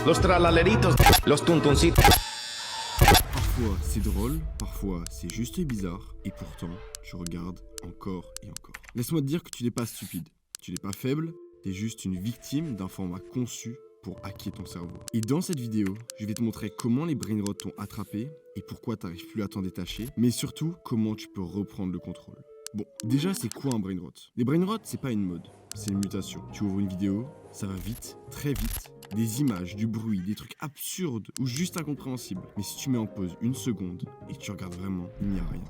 los tralaleritos, los tuntuncitos. Parfois c'est drôle, parfois c'est juste bizarre, et pourtant tu regardes encore et encore. Laisse-moi te dire que tu n'es pas stupide, tu n'es pas faible, tu es juste une victime d'un format conçu pour hacker ton cerveau. Et dans cette vidéo, je vais te montrer comment les brain rot t'ont attrapé et pourquoi tu n'arrives plus à t'en détacher, mais surtout comment tu peux reprendre le contrôle. Bon, déjà c'est quoi un brain rot? Les brain rot, c'est pas une mode, c'est une mutation. Tu ouvres une vidéo, ça va vite, très vite, des images, du bruit, des trucs absurdes ou juste incompréhensibles. Mais si tu mets en pause une seconde et que tu regardes vraiment, il n'y a rien.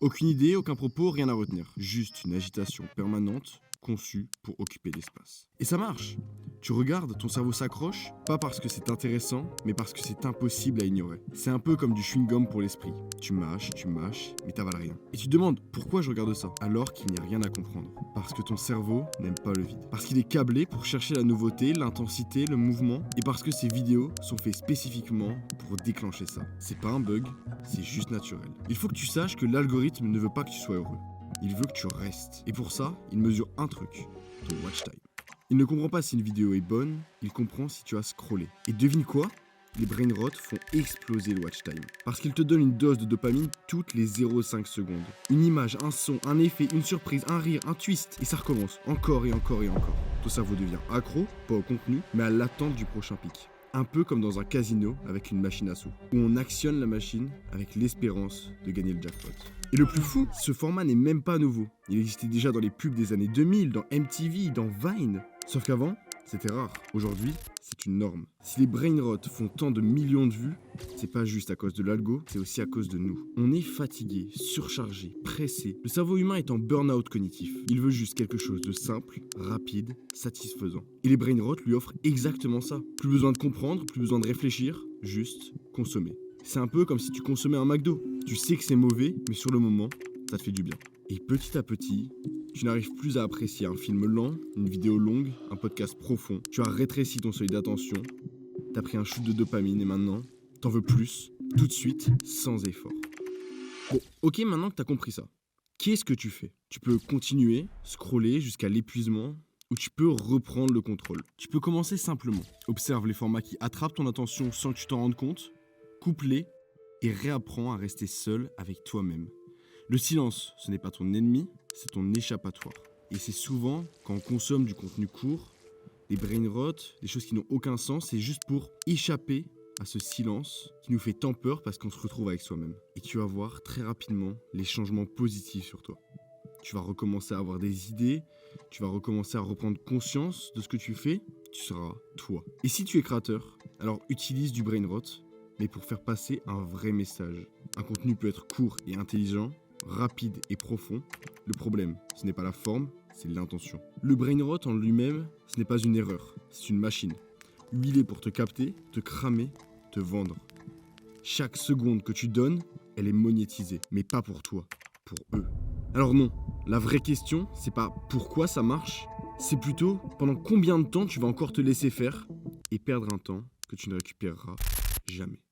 Aucune idée, aucun propos, rien à retenir. Juste une agitation permanente conçue pour occuper l'espace. Et ça marche. Tu regardes, ton cerveau s'accroche, pas parce que c'est intéressant, mais parce que c'est impossible à ignorer. C'est un peu comme du chewing-gum pour l'esprit. Tu mâches, mais t'avales rien. Et tu te demandes pourquoi je regarde ça, alors qu'il n'y a rien à comprendre. Parce que ton cerveau n'aime pas le vide. Parce qu'il est câblé pour chercher la nouveauté, l'intensité, le mouvement, et parce que ces vidéos sont faites spécifiquement pour déclencher ça. C'est pas un bug, c'est juste naturel. Il faut que tu saches que l'algorithme ne veut pas que tu sois heureux. Il veut que tu restes. Et pour ça, il mesure un truc, ton watch time. Il ne comprend pas si une vidéo est bonne, il comprend si tu as scrollé. Et devine quoi? Les brain rot font exploser le watch time. Parce qu'ils te donnent une dose de dopamine toutes les 0,5 secondes. Une image, un son, un effet, une surprise, un rire, un twist. Et ça recommence encore et encore et encore. Ton cerveau devient accro, pas au contenu, mais à l'attente du prochain pic. Un peu comme dans un casino avec une machine à sous, où on actionne la machine avec l'espérance de gagner le jackpot. Et le plus fou, ce format n'est même pas nouveau. Il existait déjà dans les pubs des années 2000, dans MTV, dans Vine. Sauf qu'avant, c'était rare. Aujourd'hui, c'est une norme. Si les brain rot font tant de millions de vues, c'est pas juste à cause de l'algo, c'est aussi à cause de nous. On est fatigué, surchargé, pressé. Le cerveau humain est en burn-out cognitif. Il veut juste quelque chose de simple, rapide, satisfaisant. Et les brain rot lui offrent exactement ça. Plus besoin de comprendre, plus besoin de réfléchir, juste consommer. C'est un peu comme si tu consommais un McDo. Tu sais que c'est mauvais, mais sur le moment, ça te fait du bien. Et petit à petit, tu n'arrives plus à apprécier un film lent, une vidéo longue, un podcast profond. Tu as rétréci ton seuil d'attention, t'as pris un shoot de dopamine et maintenant, t'en veux plus, tout de suite, sans effort. Bon, ok, maintenant que t'as compris ça, qu'est-ce que tu fais? Tu peux continuer, scroller jusqu'à l'épuisement, ou tu peux reprendre le contrôle. Tu peux commencer simplement. Observe les formats qui attrapent ton attention sans que tu t'en rendes compte, coupe-les et réapprends à rester seul avec toi-même. Le silence, ce n'est pas ton ennemi, c'est ton échappatoire. Et c'est souvent, quand on consomme du contenu court, des brain rot, des choses qui n'ont aucun sens, c'est juste pour échapper à ce silence qui nous fait tant peur parce qu'on se retrouve avec soi-même. Et tu vas voir très rapidement les changements positifs sur toi. Tu vas recommencer à avoir des idées, tu vas recommencer à reprendre conscience de ce que tu fais, tu seras toi. Et si tu es créateur, alors utilise du brain rot, mais pour faire passer un vrai message. Un contenu peut être court et intelligent, rapide et profond. Le problème, ce n'est pas la forme, c'est l'intention. Le brain rot en lui-même, ce n'est pas une erreur, c'est une machine. Huilée pour te capter, te cramer, te vendre. Chaque seconde que tu donnes, elle est monétisée, mais pas pour toi, pour eux. Alors non, la vraie question, c'est pas pourquoi ça marche, c'est plutôt pendant combien de temps tu vas encore te laisser faire et perdre un temps que tu ne récupéreras jamais.